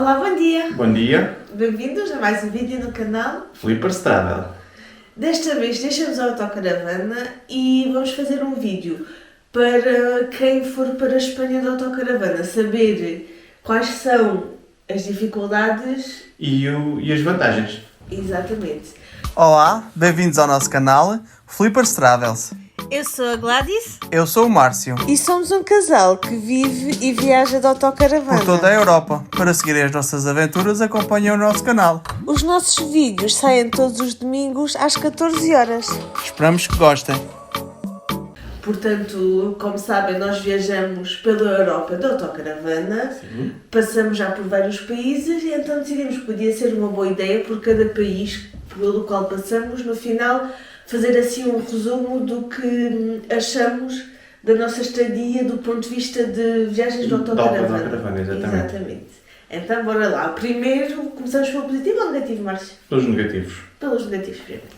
Olá, bom dia! Bom dia, Bem-vindos a mais um vídeo no canal. Flipper Travel. Desta vez deixamos a autocaravana e vamos fazer um vídeo para quem for para a Espanha de autocaravana, saber quais são as dificuldades. E as vantagens. Exatamente. Olá, bem-vindos ao nosso canal Flippers Travels. Eu sou a Gladys Eu sou o Márcio, e somos um casal que vive e viaja de autocaravana. por toda a Europa. Para seguir as nossas aventuras, acompanhem o nosso canal. Os nossos vídeos saem todos os domingos às 14 horas. Esperamos que gostem. Portanto, como sabem, nós viajamos pela Europa de autocaravana, passamos já por vários países e então decidimos que podia ser uma boa ideia por cada país pelo qual passamos, no final, fazer assim um resumo do que achamos da nossa estadia do ponto de vista de viagens de autocaravana. autocaravana, exatamente. Exatamente. Então, bora lá. Primeiro, começamos pelo positivo ou negativo, Márcio? Pelos negativos. Pelos negativos primeiro.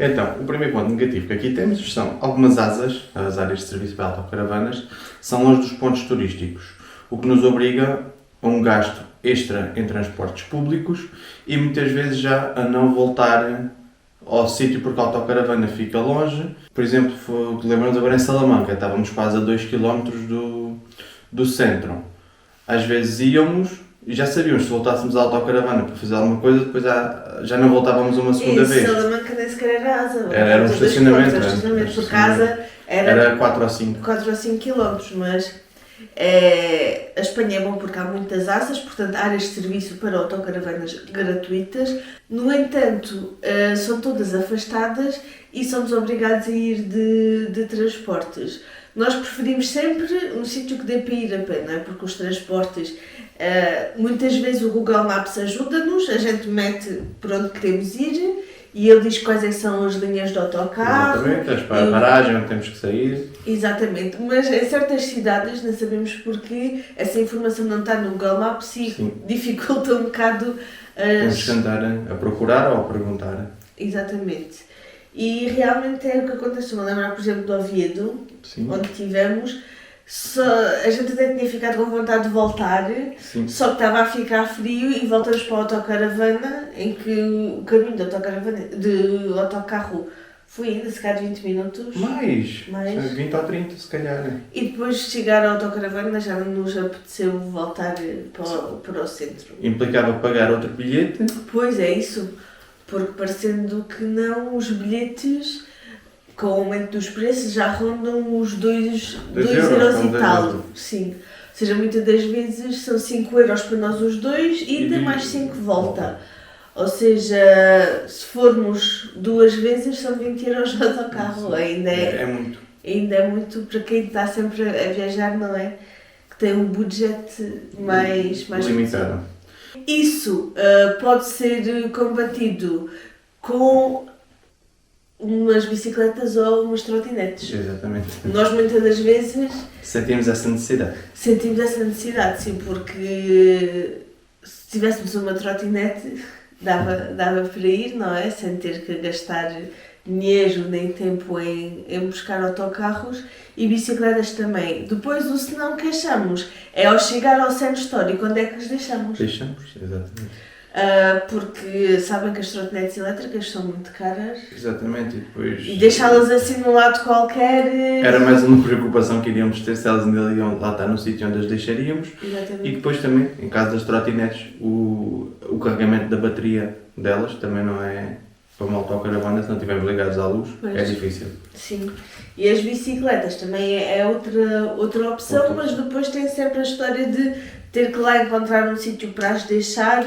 Então, o primeiro ponto negativo que aqui temos são algumas asas, as áreas de serviço para autocaravanas, são longe dos pontos turísticos, o que nos obriga a um gasto extra em transportes públicos e muitas vezes já a não voltar ao sítio porque a autocaravana fica longe. Por exemplo, lembramos agora em Salamanca, estávamos quase a 2 km do centro. Às vezes íamos e já sabíamos que se voltássemos à autocaravana para fazer alguma coisa, depois já não voltávamos uma segunda vez. Salamanca nem sequer era asa. Era um estacionamento. Por casa Era 4 ou 5. 4 ou 5 km, mas a Espanha é bom porque há muitas asas, portanto áreas de serviço para autocaravanas gratuitas. No entanto, são todas afastadas e somos obrigados a ir de transportes. Nós preferimos sempre um sítio que dê para ir a pé, não é? Porque os transportes, muitas vezes o Google Maps ajuda-nos, a gente mete por onde queremos ir e ele diz quais é que são as linhas de autocarro. Exatamente, para a paragem onde temos que sair. Exatamente, mas em certas cidades não sabemos porquê, essa informação não está no Google Maps e Sim. dificulta um bocado Temos que andar a procurar ou a perguntar. Exatamente. E realmente é o que acontece. Estou-me a lembrar, por exemplo, do Oviedo, Sim. onde estivemos. A gente até tinha ficado com vontade de voltar, Sim. só que estava a ficar frio e voltamos para a autocaravana, em que o caminho de autocarro foi ainda se calhar 20 minutos. Mais 20 ou 30 se calhar. E depois de chegar à autocaravana já não nos apeteceu voltar para o centro. Implicava pagar outro bilhete. Pois é isso, porque parecendo que não, os bilhetes com o aumento dos preços já rondam os 2 euros e tal. Sim. Ou seja, muitas das vezes são 5 euros para nós os dois e ainda mais 5 volta. Ou seja, se formos 2 vezes são 20 euros de autocarro. Ainda É muito. Ainda é muito para quem está sempre a viajar, não é? Que tem um budget mais limitado. Isso pode ser combatido com umas bicicletas ou umas trotinetes. Exatamente. Nós muitas das vezes Sentimos essa necessidade. sentimos essa necessidade, sim, porque se tivéssemos uma trotinete dava para ir, não é? Sem ter que gastar dinheiro nem tempo em buscar autocarros e bicicletas também. Depois o senão que achamos é ao chegar ao centro histórico, onde é que os deixamos? Deixamos, exatamente. Porque sabem que as trotinetes elétricas são muito caras. Exatamente, e depois... E deixá-las assim num lado qualquer... Era mais uma preocupação que iríamos ter se elas ainda iam lá estar no sítio onde as deixaríamos. Exatamente. E depois também, em caso das trotinetes, o carregamento da bateria delas também não é para uma autocaravana, se não estivermos ligados à luz, Pois. é difícil. Sim. E as bicicletas também é outra opção, mas depois tem sempre a história de ter que lá encontrar um sítio para as deixar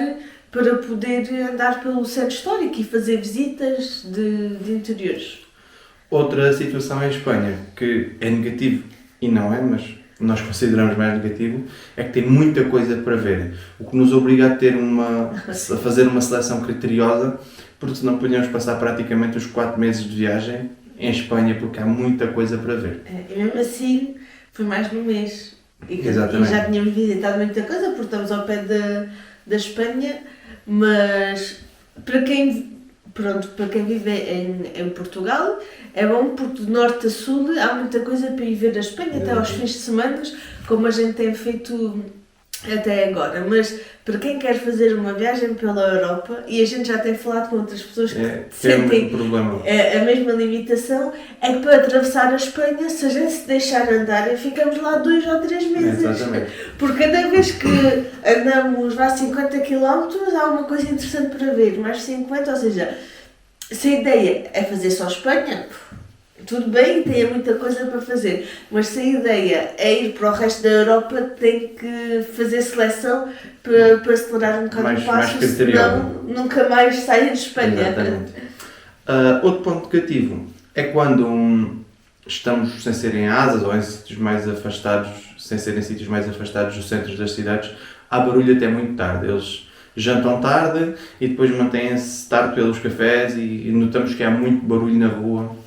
para poder andar pelo centro histórico e fazer visitas de interiores. Outra situação em Espanha, que é negativo e não é, mas nós consideramos mais negativo, é que tem muita coisa para ver, o que nos obriga a fazer uma seleção criteriosa, porque senão podíamos passar praticamente os 4 meses de viagem em Espanha, porque há muita coisa para ver. E mesmo assim, foi mais de um mês. E Exatamente. já tínhamos visitado muita coisa, porque estamos ao pé da Espanha, mas para quem vive em Portugal, é bom porque de norte a sul há muita coisa para ir ver a Espanha, até aos fins de semana, como a gente tem feito até agora, mas para quem quer fazer uma viagem pela Europa, e a gente já tem falado com outras pessoas que sentem um problema. a mesma limitação, é que para atravessar a Espanha, se a gente se deixar andar, ficamos lá 2 ou 3 meses. Exatamente. Porque cada vez que andamos 50 km, há uma coisa interessante para ver, mais 50, ou seja, se a ideia é fazer só Espanha, tudo bem, tem muita coisa para fazer, mas se a ideia é ir para o resto da Europa, tem que fazer seleção para acelerar um bocado o passo, senão nunca mais sai de Espanha. Exatamente. Outro ponto negativo é quando estamos sem serem asas ou em sítios mais afastados, sem serem sítios mais afastados dos centros das cidades, há barulho até muito tarde. Eles jantam tarde e depois mantêm-se tarde pelos cafés e notamos que há muito barulho na rua.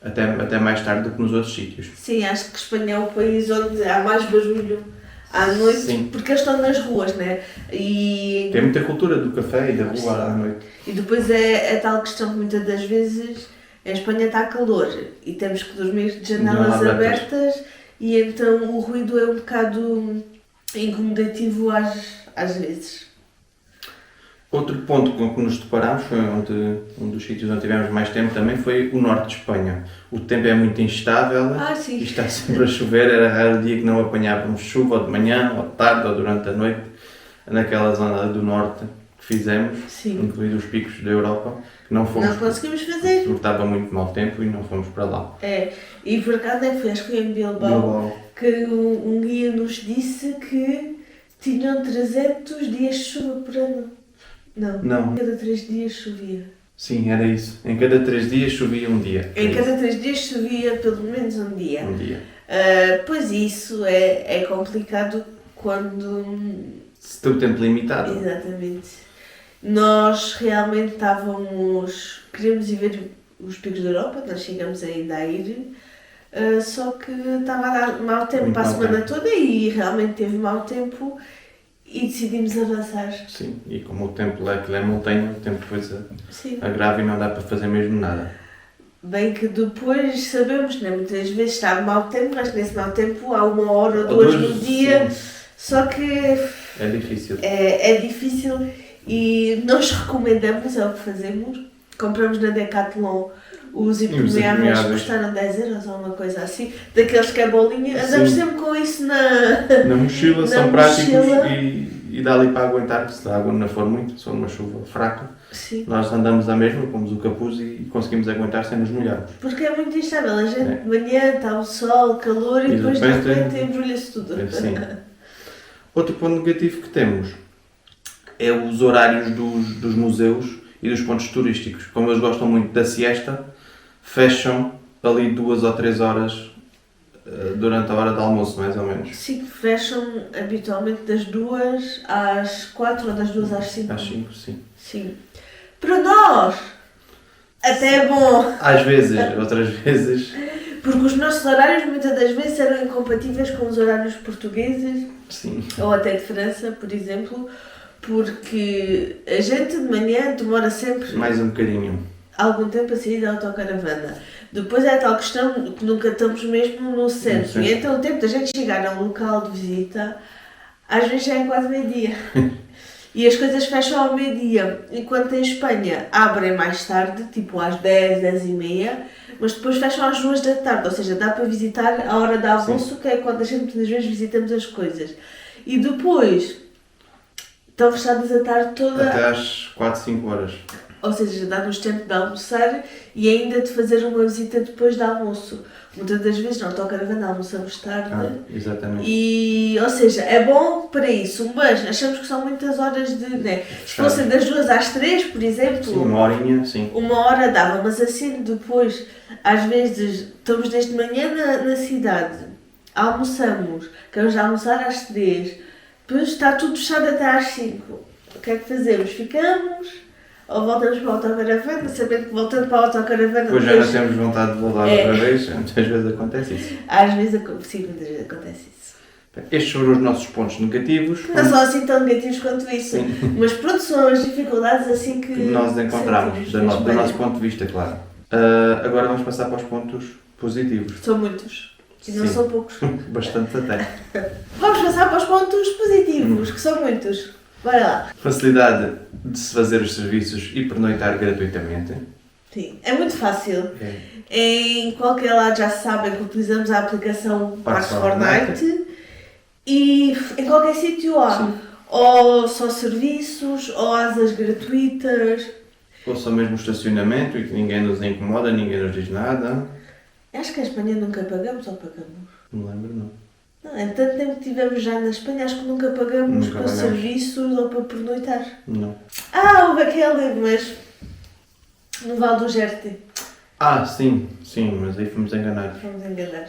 Até mais tarde do que nos outros sítios. Sim, acho que Espanha é o país onde há mais barulho à noite, sim, porque eles estão nas ruas, né? E tem muita cultura do café e da rua à noite. E depois é a tal questão que muitas das vezes em Espanha está calor e temos que dormir de janelas abertas e então o ruído é um bocado incomodativo às vezes. Outro ponto com que nos deparámos, foi um dos sítios onde tivemos mais tempo também, foi o norte de Espanha. O tempo é muito instável e está sempre a chover, era raro o dia que não apanhávamos chuva, ou de manhã, ou de tarde, ou durante a noite, naquela zona do norte que fizemos, incluindo os picos da Europa, que não conseguimos fazer. Porque estava muito mau tempo e não fomos para lá. E por acaso acho que foi em Bilbao que um guia nos disse que tinham 300 dias de chuva por ano. Não. Cada 3 dias chovia. Sim, era isso. Em cada 3 dias chovia um dia. Em cada 3 dias chovia pelo menos um dia. Pois isso é complicado quando... Se tem o tempo limitado. Exatamente. Nós realmente queríamos ir ver os picos da Europa, nós chegamos ainda a ir, só que estava a dar mau tempo para a semana toda e realmente teve mau tempo. E decidimos avançar. Sim, e como o tempo aquilo é montanha, o tempo depois agrava e não dá para fazer mesmo nada. Bem que depois sabemos, né? Muitas vezes está mau tempo, mas nesse mau tempo há 1 hora ou 2 no dia, só que é difícil. É difícil e nós recomendamos, é o que fazemos, compramos na Decathlon os impermeáveis que custaram 10€ ou uma coisa assim, daqueles que é bolinha, andamos sempre com isso na mochila, são práticos e dá ali para aguentar, se a água não for muito, se for uma chuva fraca, nós andamos à mesma, pomos o capuz e conseguimos aguentar sem nos molharmos. Porque é muito instável, a gente de manhã está o sol, calor e depois de repente embrulha-se tudo. Sim. Outro ponto negativo que temos é os horários dos museus e dos pontos turísticos. Como eles gostam muito da siesta, fecham ali 2 ou 3 horas durante a hora de almoço, mais ou menos. Sim, fecham habitualmente das 2 às 4 ou das 2 às 5. Às 5, sim. Para nós, até é bom. Às vezes, outras vezes. Porque os nossos horários muitas das vezes eram incompatíveis com os horários portugueses. Sim. Ou até de França, por exemplo. Porque a gente de manhã demora sempre... Mais um bocadinho. Algum tempo a sair da autocaravana. Depois é a tal questão que nunca estamos mesmo no centro. E então o tempo da gente chegar a um local de visita, às vezes já é quase meio-dia. E as coisas fecham ao meio-dia. Enquanto em Espanha abrem mais tarde, tipo às 10, 10h30, mas depois fecham às 2 da tarde. Ou seja, dá para visitar a hora de almoço, que é quando a gente muitas vezes visitamos as coisas. E depois estão fechadas a tarde toda. Até às 4, 5 horas. Ou seja, dá-nos tempo de almoçar e ainda de fazer uma visita depois do almoço. Muitas das vezes na autocaravana almoçamos tarde. Exatamente. Ou seja, é bom para isso, mas achamos que são muitas horas de... Né? Se fossem das 2 às 3, por exemplo... Sim, 1 horinha, sim. 1 hora dava, mas assim depois, às vezes, estamos desde manhã na cidade, almoçamos, queremos almoçar às 3, depois está tudo fechado até às 5. O que é que fazemos? Ficamos... Ou voltamos para a autocaravana, sabendo que voltando para a autocaravana... Depois já não temos vontade de voltar outra vez, muitas vezes acontece isso. Às vezes, sim, muitas vezes acontece isso. Estes foram os nossos pontos negativos. Não são assim tão negativos quanto isso, mas pronto, são as dificuldades assim que nós encontramos, do nosso ponto de vista, claro. Agora vamos passar para os pontos positivos. São muitos. E não Sim. são poucos. Bastante até. Vamos passar para os pontos positivos, que são muitos. Bora lá. Facilidade de se fazer os serviços e pernoitar gratuitamente. Sim, é muito fácil. É. Em qualquer lado já sabem que utilizamos a aplicação Parks Parks for for Night e em qualquer sítio há. Sim. Ou só serviços, ou asas gratuitas. Ou só mesmo estacionamento e que ninguém nos incomoda, ninguém nos diz nada. Acho que a Espanha nunca pagamos ou pagamos? Não lembro, não. Não, em tanto tempo que estivemos já na Espanha, acho que nunca pagamos Nunca para pagamos. serviços ou para pernoitar. Não. Houve aquele, mas no Val do Jerte. Sim, mas aí fomos enganados. Vamos enganar.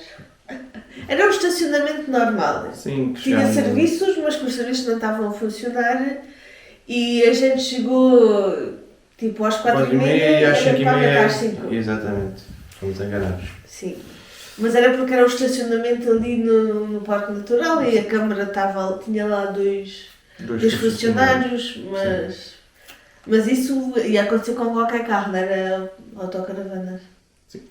Era um estacionamento normal. Sim, que Tinha chegámos- serviços, mas que os serviços não estavam a funcionar e a gente chegou tipo às 4h30 e às era para cinco-e-meia. às 5. Exatamente. Fomos enganados. Sim. Mas era porque era o estacionamento ali no Parque Natural e a Câmara tinha lá dois funcionários, mas isso ia acontecer com qualquer carro, não era autocaravanas. Sim.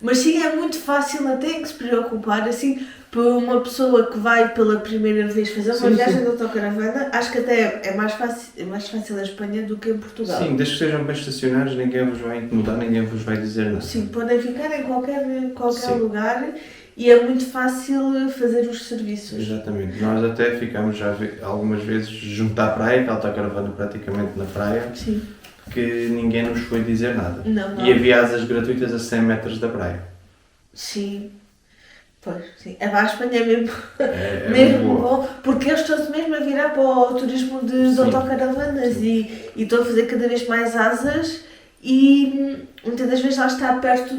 Mas sim, é muito fácil até que se preocupar, assim, para uma pessoa que vai pela primeira vez fazer uma Sim, viagem sim. de autocaravana, acho que até é mais fácil a Espanha do que em Portugal. Sim, desde que estejam bem estacionados, ninguém vos vai incomodar, ninguém vos vai dizer nada. Sim, podem ficar em qualquer Sim. lugar e é muito fácil fazer os serviços. Exatamente. Nós até ficámos já algumas vezes junto à praia, que a autocaravana praticamente na praia, Sim. que ninguém nos foi dizer nada. Não. E havia asas gratuitas a 100 metros da praia. Sim. Pois, sim. A Espanha é mesmo, É mesmo muito boa. bom, porque eles estão-se mesmo a virar para o turismo de Sim. autocaravanas e estão a fazer cada vez mais asas e muitas das vezes lá está perto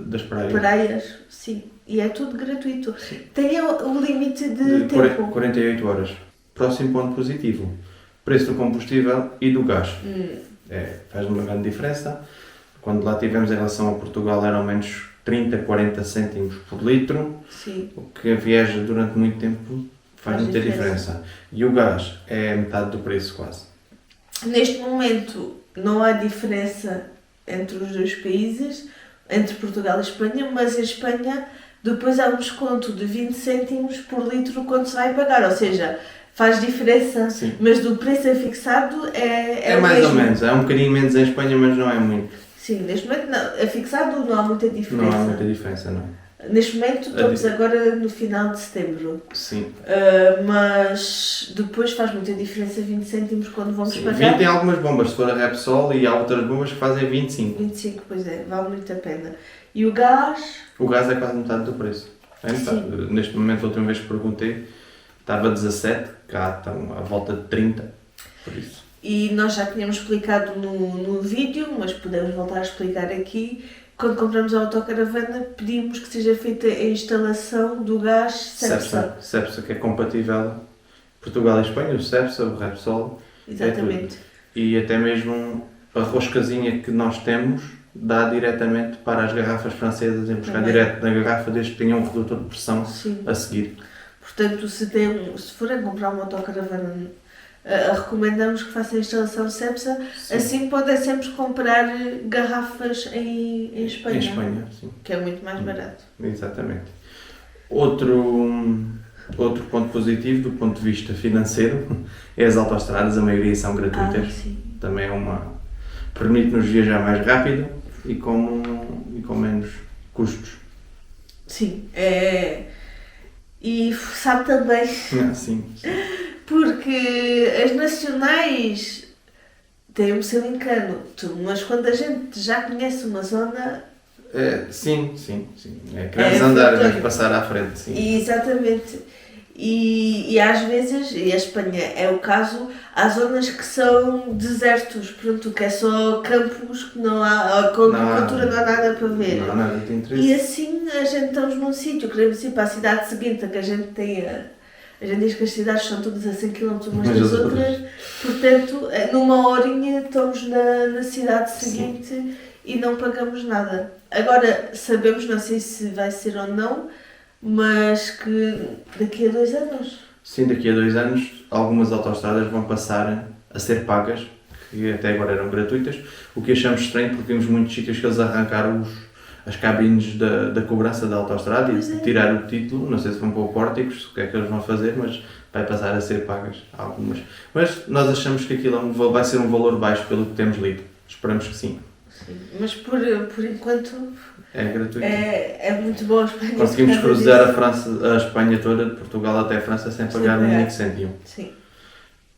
Das praias. praias. Sim. E é tudo gratuito. Sim. Tem o limite de tempo. 48 horas. Próximo ponto positivo. Preço do combustível e do gás. Faz uma grande diferença. Quando lá tivemos em relação a Portugal eram menos 30, 40 cêntimos por litro, Sim. o que a viagem durante muito tempo faz muita diferença. E o gás é metade do preço quase. Neste momento não há diferença entre os dois países, entre Portugal e Espanha, mas em Espanha depois há um desconto de 20 cêntimos por litro quando se vai pagar, ou seja, faz diferença, Sim. mas do preço fixado é É o mais mesmo. ou menos, é um bocadinho menos em Espanha, mas não é muito. Sim, neste momento não, a fixado não há muita diferença. Não há muita diferença, não. Neste momento estamos agora no final de setembro, Sim. mas depois faz muita diferença 20 cêntimos quando vamos Sim. pagar. 20 tem algumas bombas, se for a Repsol, e há outras bombas que fazem 25. 25, pois é, vale muito a pena. E o gás? O gás é quase metade do preço. É metade. Sim. Neste momento, a última vez que perguntei, estava 17, cá estão à volta de 30, por isso. E nós já tínhamos explicado no vídeo, mas podemos voltar a explicar aqui. Quando compramos a autocaravana, pedimos que seja feita a instalação do gás Cepsa. Cepsa, que é compatível Portugal e Espanha, o Cepsa, o Repsol. Exatamente. E até mesmo a roscazinha que nós temos dá diretamente para as garrafas francesas, em buscar Também. direto na garrafa, desde que tenha um redutor de pressão Sim. a seguir. Portanto, se forem comprar uma autocaravana, recomendamos que façam a instalação Cepsa. Sim. Assim podem sempre comprar garrafas em Espanha, Em Espanha, sim. que é muito mais barato. Exatamente. Outro ponto positivo do ponto de vista financeiro é as autoestradas, a maioria são gratuitas. Sim. Também é permite-nos viajar mais rápido e com menos custos. Sim. E sabe também, Sim. porque as nacionais têm o seu encanto, mas quando a gente já conhece uma zona, Sim. Queremos andar, fantástico. queremos passar à frente, sim. exatamente, e às vezes, e a Espanha é o caso, há zonas que são desertos, pronto, que é só campos, que não há, a agricultura não há nada para ver. Não há nada de interesse. E assim a gente estamos num sítio, queremos ir para a cidade seguinte, que a gente tem. A gente diz que as cidades são todas a 100 km umas Umas das das outras, portanto, numa horinha estamos na cidade seguinte e não pagamos nada. Agora, sabemos, não sei se vai ser ou não, mas que daqui a 2 anos. Sim, daqui a 2 anos algumas autoestradas vão passar a ser pagas, que até agora eram gratuitas, o que achamos estranho porque vimos muitos sítios que eles arrancaram as cabines da cobrança da autoestrada Pois e é. tirar o título. Não sei se vão pôr pórticos, o que é que eles vão fazer, mas vai passar a ser pagas algumas. Mas nós achamos que aquilo vai ser um valor baixo pelo que temos lido. Esperamos que sim. Sim. Mas por enquanto É gratuito. é muito bom a Espanha. Conseguimos por causa cruzar disso. a Espanha toda, de Portugal até a França, sem Sem pagar um pagar. único cêntimo. Sim.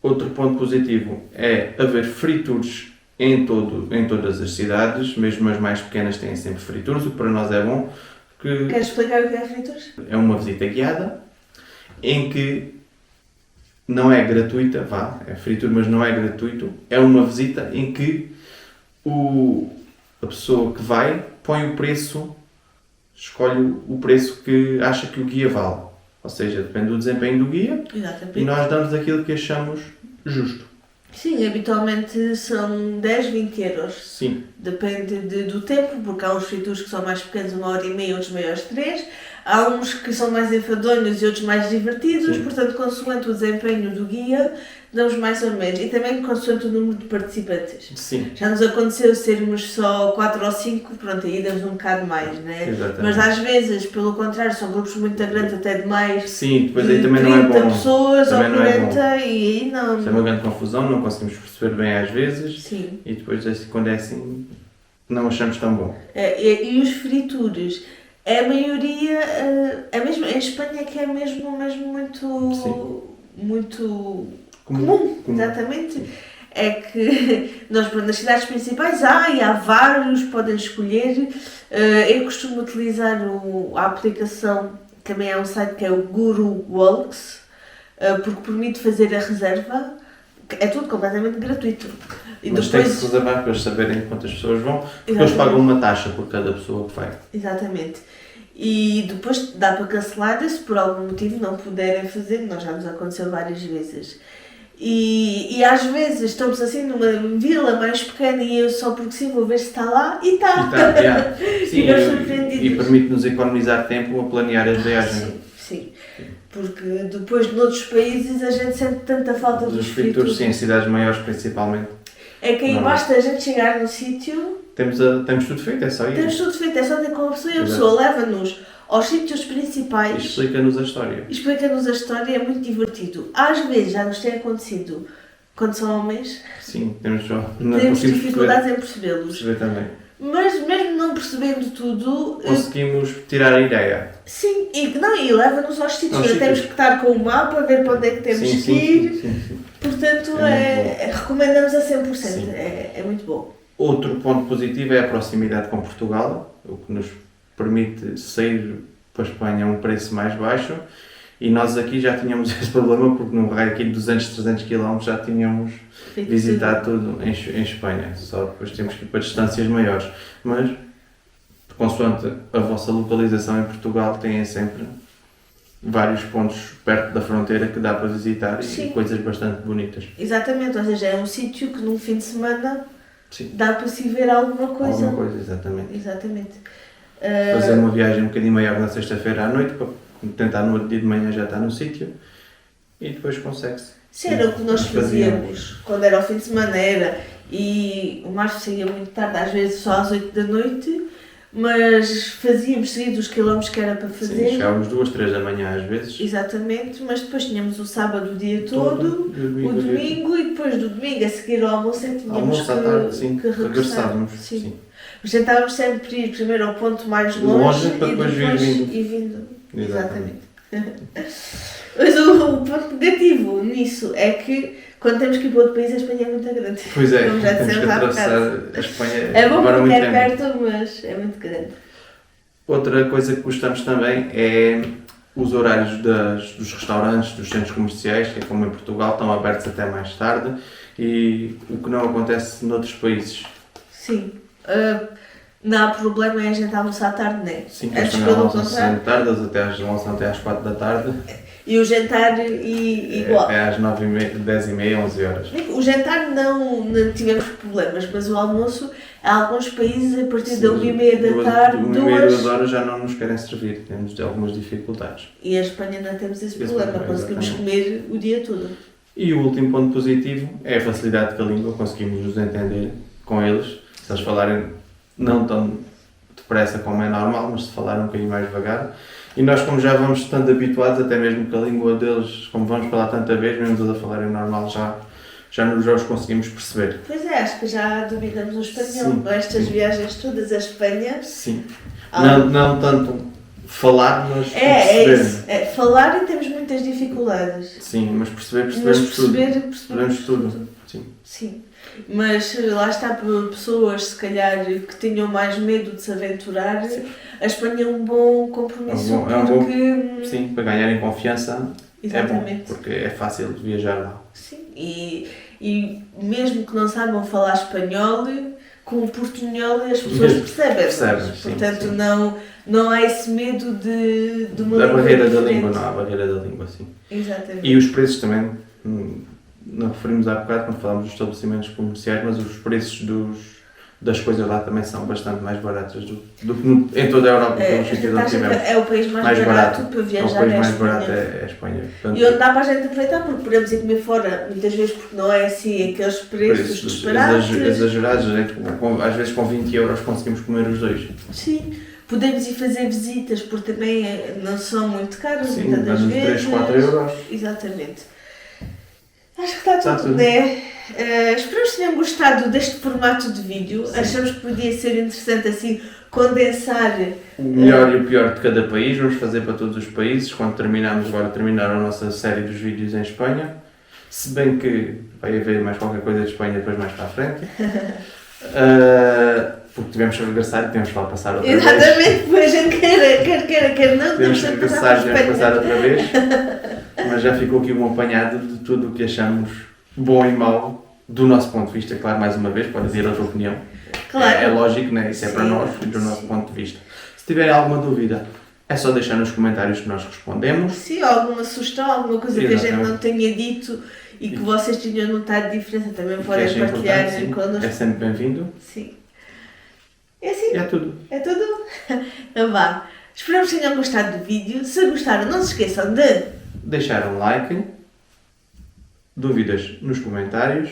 Outro ponto positivo é haver free tours em todas as cidades, mesmo as mais pequenas têm sempre free tours, o que para nós é bom, porque Queres explicar o que é frituras? é uma visita guiada em que não é gratuita, é free tour, mas não é gratuito, é uma visita em que a pessoa que vai põe o preço, escolhe o preço que acha que o guia vale. Ou seja, depende do desempenho do guia Exatamente. e nós damos aquilo que achamos justo. Sim, habitualmente são 10, 20 euros. Sim, Depende do tempo, porque há uns frituros que são mais pequenos, 1h30, outros maiores 3. Há uns que são mais enfadonhos e outros mais divertidos, Sim. portanto, consoante o desempenho do guia, damos mais ou menos. E também consoante o número de participantes. sim, Já nos aconteceu sermos só 4 ou 5, pronto, aí damos um bocado mais, né? exatamente. Mas às vezes, pelo contrário, são grupos muito grandes, até de mais Sim, depois aí de também não é 30 bom. pessoas ou Também não é bom. 40 e aí não. Isso é uma grande confusão, não conseguimos perceber bem às vezes Sim. e depois quando é assim não achamos tão bom. E os frituras, a maioria, é mesmo, em Espanha que é mesmo muito comum, exatamente. É que nós, nas cidades principais, há vários, podem escolher. Eu costumo utilizar a aplicação, também é um site que é o Guru Walks, porque permite fazer a reserva. É tudo completamente gratuito. E Mas tem que se reservar para eles saberem quantas pessoas vão, porque eles Exatamente. pagam uma taxa por cada pessoa que vai. Exatamente. E depois dá para cancelar se por algum motivo não puderem fazer, nós já nos aconteceu várias vezes. E às vezes estamos assim numa vila mais pequena e eu só porque sim vou ver se está lá e está. Sim, Ficamos surpreendidos. e permite-nos economizar tempo a planear as viagens. Sim. Porque depois noutros países a gente sente tanta falta Dos dos frituros, frituros. sim, em cidades maiores principalmente. É que aí Não. basta a gente chegar no sítio, Temos tudo feito, é só ir. temos tudo feito, é só ter com a pessoa e a Exato. pessoa leva-nos aos sítios E principais. explica-nos a história. Explica-nos a história, é muito divertido. Às vezes já nos tem acontecido, quando são homens, Sim, temos só. Não temos conseguimos dificuldades em percebê-los. perceber também. Mas mesmo não percebendo tudo, Conseguimos tirar a ideia. sim, e leva-nos aos sítios. Aos Não temos sítios. que estar com o mapa, ver para onde é que temos Sim, que sim, ir. sim. Portanto, É recomendamos a 100%. Sim. É muito bom. Outro ponto positivo é a proximidade com Portugal, o que nos permite sair para a Espanha a um preço mais baixo. E nós aqui já tínhamos esse problema, porque num raio aqui de 200, 300 km já tínhamos Feito visitado tudo em Espanha. Só depois temos que ir para distâncias maiores. Mas, consoante a vossa localização em Portugal, têm sempre vários pontos perto da fronteira que dá para visitar Sim. e coisas bastante bonitas. Exatamente, ou seja, é um sítio que num fim de semana Sim. dá para se ver alguma coisa. Alguma coisa, exatamente. Exatamente. Fazer uma viagem um bocadinho maior na sexta-feira à noite, para tentar no outro dia de manhã já estar no sítio e depois consegue-se. Sim, era o que nós Fazíamos. fazíamos quando era ao fim de semana, e o Marcos saía muito tarde, às vezes só às 8 da noite, mas fazíamos seguido os quilómetros que era para fazer. Sim, chegávamos 2, 3 da manhã às vezes. Exatamente, mas depois tínhamos o sábado o dia todo, E o domingo e depois do domingo a seguir ao almoço é que tínhamos almoço à tarde, sim, que regressar. regressávamos. Sim. Sim. Mas tentávamos sempre ir primeiro ao ponto mais longe, Longe, para e depois depois vir ir vindo. Exatamente. Mas o ponto negativo nisso é que quando temos que ir para outro país a Espanha é muito grande. Pois é, Como já temos que dissemos há atravessar bocado. a Espanha É bom demora porque muito é tempo. perto, mas é muito grande. Outra coisa que gostamos também é os horários dos restaurantes, dos centros comerciais, que é como em Portugal, estão abertos até mais tarde e o que não acontece noutros países. Sim. Não há problema em a gente almoçar à tarde, não é? Sim, Antes, eles também pelo almoçam contrário. tarde, eles até almoçam até às 4 da tarde, E o jantar igual. é às 9h30, 10h30, 11 horas. O jantar não tivemos problemas, mas o almoço, há alguns países a partir da 1h30 da tarde, 1h30, 2 2h. horas já não nos querem servir, temos algumas dificuldades. E a Espanha não temos esse Esse problema, problema, conseguimos exatamente. comer o dia todo. E o último ponto positivo é a facilidade com a língua, conseguimos nos entender com eles, se eles falarem não tão de depressa como é normal, mas se falar um bocadinho mais devagar. E nós, como já vamos estando habituados, até mesmo que a língua deles, como vamos falar tanta vez, mesmo eles a falarem normal, já os conseguimos perceber. Pois é, acho que já dominamos o espanhol Sim, com estas sim. viagens todas à Espanha. Sim. Ah. Não tanto falar, mas É perceber. isso. É, falar e temos muitas dificuldades. Sim, mas percebemos Percebemos tudo. Sim. Sim. Mas lá está, por pessoas se calhar que tinham mais medo de se aventurar, a Espanha é um bom compromisso É um bom- porque... Sim, para ganharem confiança é bom, Exatamente. porque é fácil de viajar lá. Sim. E mesmo que não saibam falar espanhol, com o portunhol as pessoas percebem. Sim, Portanto, sim. não há esse medo de uma Da língua barreira da diferente. língua, não há barreira da língua, sim. Exatamente. E os preços também, não referimos há bocado quando falamos dos estabelecimentos comerciais, mas os preços das coisas lá também são bastante mais baratas do que em toda a Europa, É, pelos sítios onde tivemos. é o país mais barato para viajar, o país é a mais Espanha. barato é a Espanha. Portanto, E onde dá para a gente aproveitar, porque podemos ir comer fora, muitas vezes porque não é assim aqueles preços disparados. exagerados, às vezes com 20 euros conseguimos comer os dois. Sim, podemos ir fazer visitas, porque também não são muito caros, Sim, muitas das dando vezes. 3, 4 euros. Exatamente. Acho que está tudo, tudo. né? Esperamos que tenham gostado deste formato de vídeo. Sim. Achamos que podia ser interessante assim condensar. O melhor e o pior de cada país, vamos fazer para todos os países. Quando terminar a nossa série dos vídeos em Espanha. Se bem que vai haver mais qualquer coisa de Espanha depois mais para a frente. Porque tivemos que regressar e tivemos que lá passar outra vez. Exatamente, pois a gente quer não, Tivemos que regressar e tivemos que passar Espanha. outra vez. Mas já ficou aqui um apanhado de tudo o que achamos bom e mau, do nosso ponto de vista, claro, mais uma vez, pode ter outra opinião. Claro. É lógico, né? Isso é para Sim, nós e do nosso sim. ponto de vista. Se tiverem alguma dúvida, é só deixar nos comentários que nós respondemos. Sim, alguma sugestão, alguma coisa que a gente Exatamente. não tenha dito e que vocês tenham notado diferença, também Que podem achei partilhar importante, sim. connosco. É sempre bem-vindo. Sim. É assim. E é tudo. É tudo? Então vá. Esperamos que tenham gostado do vídeo. Se gostaram, não se esqueçam de... Deixar um like, dúvidas nos comentários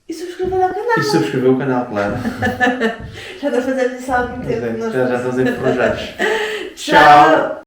E subscrever ao canal. e subscrever o canal, claro. Já estou a fazer isso há algum tempo. Já estamos enferrujados. Tchau!